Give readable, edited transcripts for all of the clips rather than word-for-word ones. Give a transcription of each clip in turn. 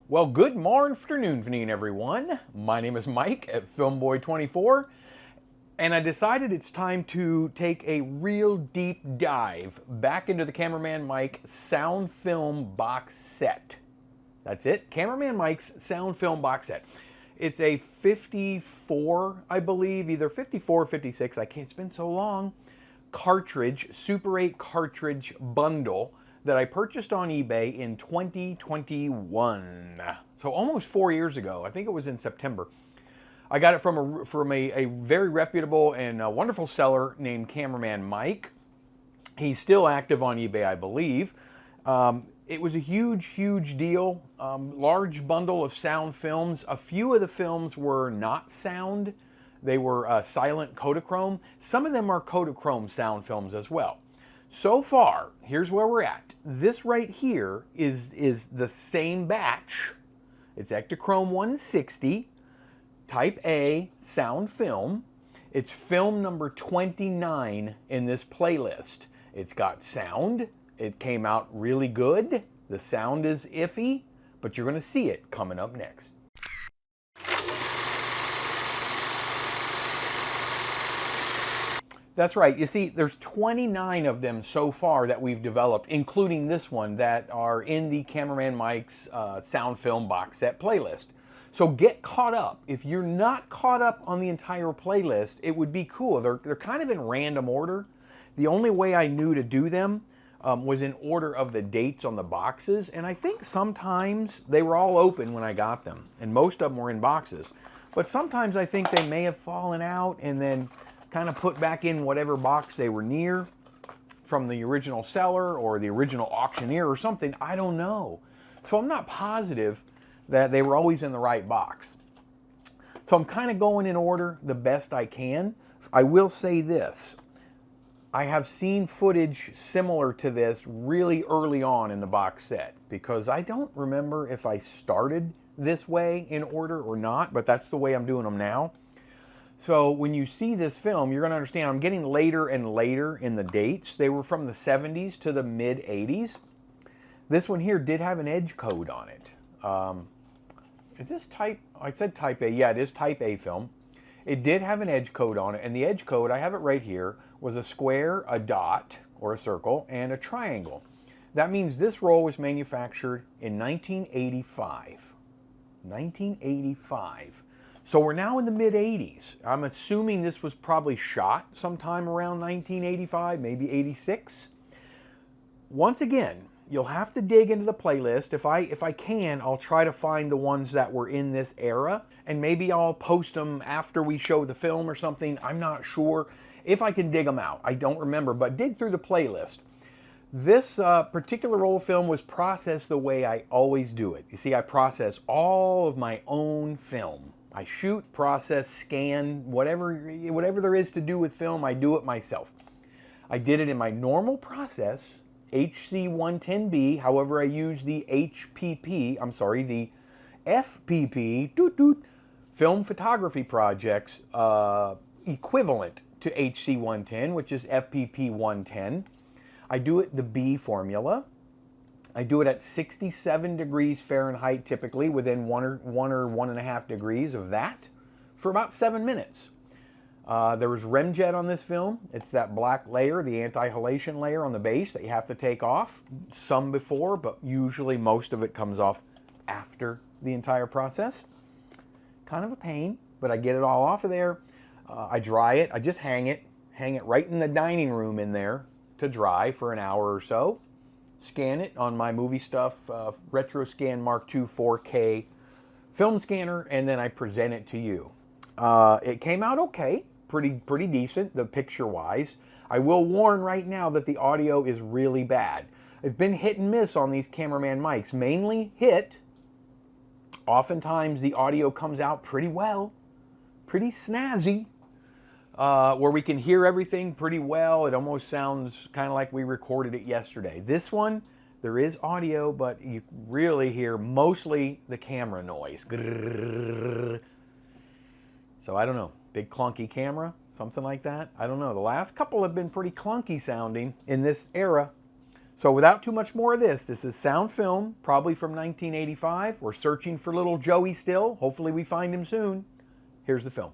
Well, good morning, everyone. My name is Mike at FilmBoy24, and I decided it's time to take a real deep dive back into the Cameraman Mike sound film box set. That's it, Cameraman Mike's sound film box set. It's a 54, I believe, either 54 or 56, I can't, it's been so long, cartridge, Super 8 cartridge bundle that I purchased on eBay in 2021. So almost 4 years ago. I think it was in September. I got it from a very reputable and wonderful seller named Cameraman Mike. He's still active on eBay, I believe. It was a huge deal. Large bundle of sound films. A few of the films were not sound. They were silent Ektachrome. Some of them are Ektachrome sound films as well. So far, here's where we're at. This right here is the same batch. It's Ektachrome 160, Type A sound film. It's film number 29 in this playlist. It's got sound. It came out really good. The sound is iffy, but you're going to see it coming up next. That's right. You see, there's 29 of them so far that we've developed, including this one, that are in the Cameraman Mike's sound film box set playlist. So get caught up. If you're not caught up on the entire playlist, it would be cool. They're kind of in random order. The only way I knew to do them was in order of the dates on the boxes, and I think sometimes they were all open when I got them, and most of them were in boxes. But sometimes I think they may have fallen out and then kind of put back in whatever box they were near from the original seller or the original auctioneer or something. I don't know. So I'm not positive that they were always in the right box. So I'm kind of going in order the best I can. I will say this. I have seen footage similar to this really early on in the box set because I don't remember if I started this way in order or not, but that's the way I'm doing them now. So when you see this film, you're going to understand I'm getting later and later in the dates. They were from the 70s to the mid 80s. This one here did have an edge code on it. Is this type? I said type A. Yeah, it is type A film. It did have an edge code on it, and the edge code, I have it right here, was a square, a dot, or a circle, and a triangle. That means this roll was manufactured in 1985. 1985. So we're now in the mid-80s. I'm assuming this was probably shot sometime around 1985, maybe 86. Once again, you'll have to dig into the playlist. If I can, I'll try to find the ones that were in this era, and maybe I'll post them after we show the film or something. I'm not sure if I can dig them out. I don't remember, but dig through the playlist. This particular roll of film was processed the way I always do it. You see, I process all of my own film. I shoot, process, scan, whatever there is to do with film, I do it myself. I did it in my normal process, HC110B, however I use the the FPP, Film Photography Projects, equivalent to HC110, which is FPP 110. I do it the B formula. I do it at 67 degrees Fahrenheit, typically within 1 or 1.5 degrees of that, for about 7 minutes. There was remjet on this film. It's that black layer, the anti-halation layer on the base that you have to take off. Some before, but usually most of it comes off after the entire process. Kind of a pain, but I get it all off of there. I dry it. I just hang it right in the dining room in there to dry for an hour or so. Scan it on my Movie Stuff RetroScan Mark II 4K film scanner, and then I present it to you. It came out okay, pretty decent, the picture-wise. I will warn right now that the audio is really bad. It's been hit and miss on these Cameraman Mics. Mainly hit. Oftentimes the audio comes out pretty well, pretty snazzy. Where we can hear everything pretty well. It almost sounds kind of like we recorded it yesterday. This one, there is audio, but you really hear mostly the camera noise. So I don't know, big clunky camera, something like that. I don't know. The last couple have been pretty clunky sounding in this era. So without too much more of this is sound film, probably from 1985. We're searching for little Joey still. Hopefully we find him soon. Here's the film.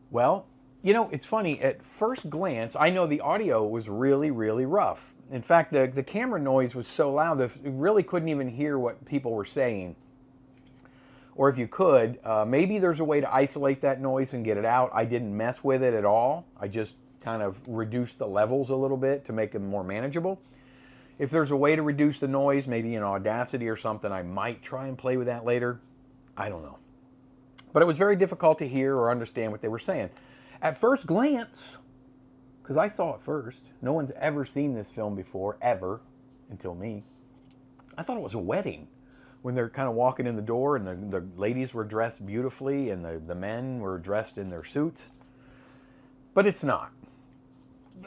Well, you know, it's funny. At first glance, I know the audio was really, really rough. In fact, the camera noise was so loud that you really couldn't even hear what people were saying. Or if you could, maybe there's a way to isolate that noise and get it out. I didn't mess with it at all. I just kind of reduced the levels a little bit to make them more manageable. If there's a way to reduce the noise, maybe in Audacity or something, I might try and play with that later. I don't know. But it was very difficult to hear or understand what they were saying. At first glance, because I saw it first, no one's ever seen this film before, ever, until me. I thought it was a wedding. When they're kind of walking in the door and the ladies were dressed beautifully and the men were dressed in their suits. But it's not.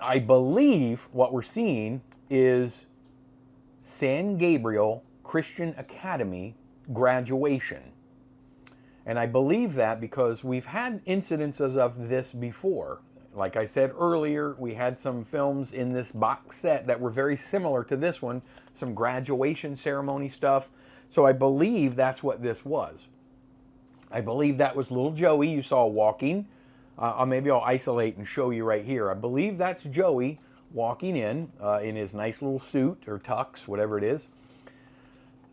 I believe what we're seeing is San Gabriel Christian Academy graduation. And I believe that because we've had incidences of this before. Like I said earlier, we had some films in this box set that were very similar to this one, some graduation ceremony stuff. So I believe that's what this was. I believe that was little Joey you saw walking. Maybe I'll isolate and show you right here. I believe that's Joey walking in his nice little suit or tux, whatever it is.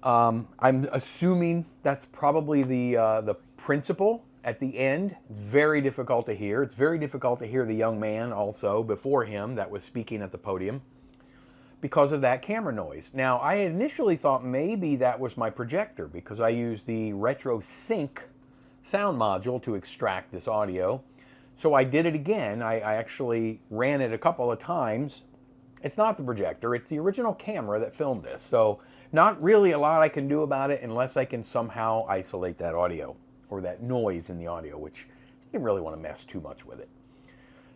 I'm assuming that's probably the principal at the end. It's very difficult to hear. It's very difficult to hear the young man also before him that was speaking at the podium because of that camera noise. Now, I initially thought maybe that was my projector because I use the Retro Sync sound module to extract this audio. So I did it again. I actually ran it a couple of times. It's not the projector, it's the original camera that filmed this. So not really a lot I can do about it unless I can somehow isolate that audio or that noise in the audio, which you didn't really want to mess too much with it.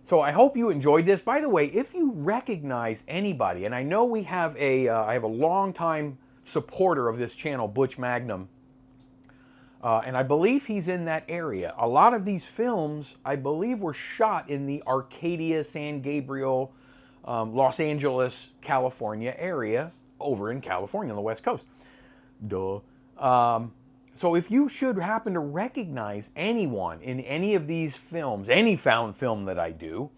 So I hope you enjoyed this. By the way, if you recognize anybody, and I know we have I have a long-time supporter of this channel, Butch Magnum, and I believe he's in that area. A lot of these films, I believe, were shot in the Arcadia, San Gabriel, Los Angeles, California area, over in California on the West Coast. Duh. So if you should happen to recognize anyone in any of these films, any found film that I do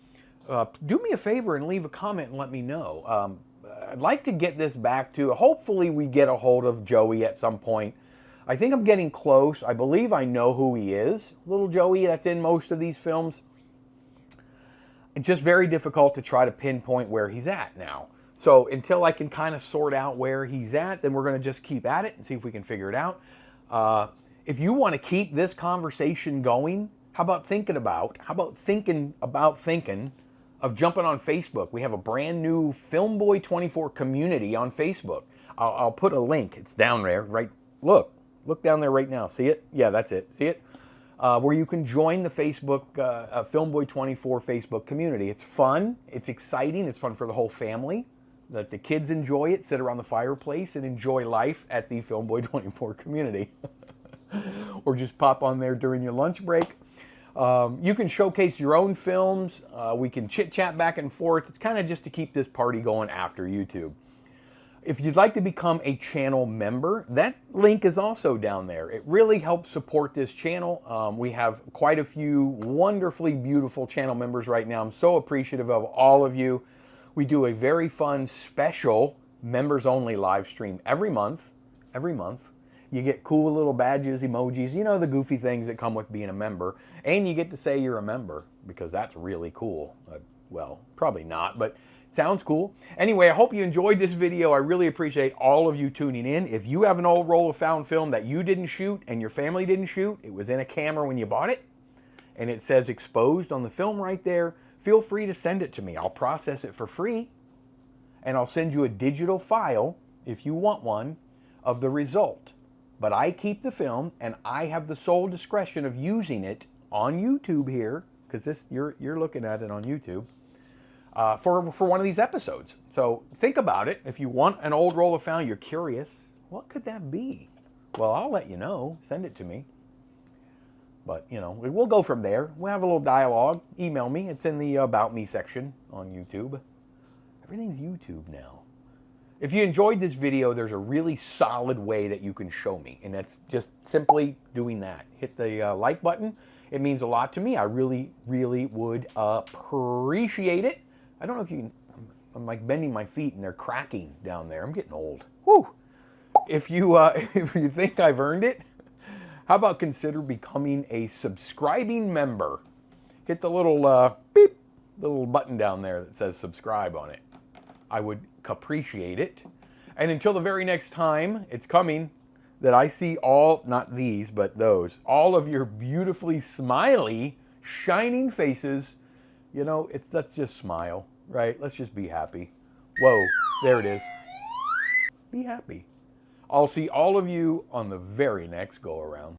me a favor and leave a comment and let me know. I'd like to get this back to, hopefully we get a hold of Joey at some point. I think I'm getting close. I believe I know who he is. Little Joey that's in most of these films. It's just very difficult to try to pinpoint where he's at now. So until I can kind of sort out where he's at, then we're going to just keep at it and see if we can figure it out. If you want to keep this conversation going, how about thinking about of jumping on Facebook? We have a brand new Filmboy24 community on Facebook. I'll put a link. It's down there, right? Look down there right now. See it? Yeah, that's it. See it? Where you can join the Facebook Filmboy24 Facebook community. It's fun. It's exciting. It's fun for the whole family. That the kids enjoy it, sit around the fireplace and enjoy life at the Filmboy24 community. Or just pop on there during your lunch break. You can showcase your own films. We can chit-chat back and forth. It's kind of just to keep this party going after YouTube. If you'd like to become a channel member, that link is also down there. It really helps support this channel. We have quite a few wonderfully beautiful channel members right now. I'm so appreciative of all of you. We do a very fun special members-only live stream every month. Every month. You get cool little badges, emojis, you know, the goofy things that come with being a member. And you get to say you're a member, because that's really cool. Well, probably not, but it sounds cool. Anyway, I hope you enjoyed this video. I really appreciate all of you tuning in. If you have an old roll of found film that you didn't shoot and your family didn't shoot, it was in a camera when you bought it, and it says exposed on the film right there, feel free to send it to me. I'll process it for free, and I'll send you a digital file, if you want one, of the result. But I keep the film, and I have the sole discretion of using it on YouTube here, because this you're looking at it on YouTube, for one of these episodes. So think about it. If you want an old roll of found, you're curious, what could that be? Well, I'll let you know. Send it to me. But, you know, we'll go from there. We'll have a little dialogue. Email me. It's in the About Me section on YouTube. Everything's YouTube now. If you enjoyed this video, there's a really solid way that you can show me. And that's just simply doing that. Hit the like button. It means a lot to me. I really, really would appreciate it. I don't know if you can... I'm like bending my feet and they're cracking down there. I'm getting old. Whew. If you think I've earned it, how about consider becoming a subscribing member? Hit the little beep, the little button down there that says subscribe on it. I would appreciate it. And until the very next time, it's coming, that I see all, not these, but those, all of your beautifully smiley, shining faces. You know, let's just smile, right? Let's just be happy. Whoa, there it is. Be happy. I'll see all of you on the very next go around.